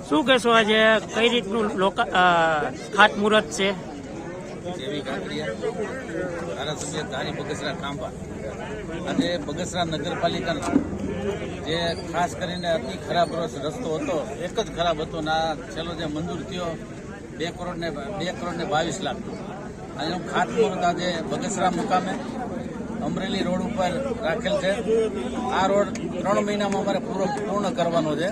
શું કહેશો આજે કઈ રીતનું ખાતમુહૂર્ત છે? જેવી કાંકરિયા ધારાસભ્ય ધારી બગસરા કાંબા આજે બગસરા નગરપાલિકાનો જે ખાસ કરીને અતિ ખરાબ રસ્તો હતો, એક જ ખરાબ હતો ને આ છેલ્લો જે મંજૂર થયો 2 કરોડ ને 22 લાખ, એનું ખાતમુહૂર્ત આજે બગસરા મુકામે અમરેલી રોડ ઉપર રાખેલ છે. આ રોડ 3 મહિનામાં અમારે પૂર્ણ કરવાનો છે.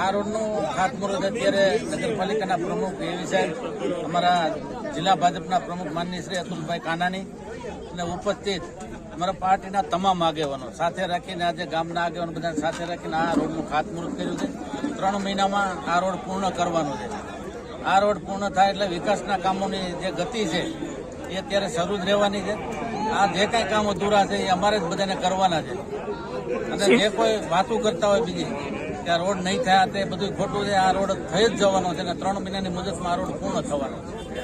આ રોડનું ખાતમુહૂર્ત અત્યારે નગરપાલિકાના પ્રમુખ એવી સાહેબ, અમારા જિલ્લા ભાજપના પ્રમુખ માનનીય શ્રી અતુલભાઈ કાનાણી અને ઉપસ્થિત અમારા પાર્ટીના તમામ આગેવાનો સાથે રાખીને આજે ગામના આગેવાનો બધા સાથે રાખીને આ રોડનું ખાતમુહૂર્ત કર્યું છે. 3 મહિનામાં આ રોડ પૂર્ણ કરવાનો છે. આ રોડ પૂર્ણ થાય એટલે વિકાસના કામોની જે ગતિ છે એ અત્યારે શરૂ જ રહેવાની છે. આ જે કાંઈ કામ અધૂરા છે એ અમારે જ બધાને કરવાના છે. અને જે કોઈ વાતો કરતા હોય બીજી કે આ રોડ નહીં થયા તે બધું ખોટું છે. આ રોડ થઈ જ જવાનો છે અને 3 મહિનાની મુદતમાં આ રોડ પૂર્ણ થવાનો છે.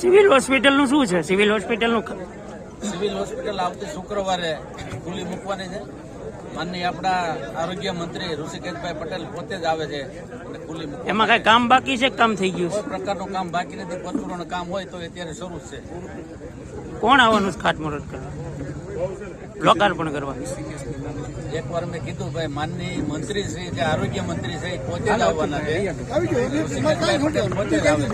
સિવિલ હોસ્પિટલનું શું છે? સિવિલ હોસ્પિટલનું આવતી શુક્રવારે ખુલ્લી મૂકવાની છે. માનનીય આપણા આરોગ્ય મંત્રી ઋષિકેશભાઈ પટેલ પોતે જ આવે છે અને ખુલ્લી મૂકવા. એમાં કઈ કામ બાકી છે? કામ થઈ ગયું? કોઈ પ્રકારનું કામ બાકી નથી. પથ્થરોનું કામ હોય તો અત્યારે શરૂ છે. કોણ આવવાનું ખાતમુહૂર્ત કરવા, લોકાર્પણ કરવા? એકવાર મેં કીધું ભાઈ, માનનીય મંત્રી શ્રી જે આરોગ્ય મંત્રી છે એ પોતે જ આવવાના છે. ઋષિકેશભાઈ પટેલ પોતે જ આવે.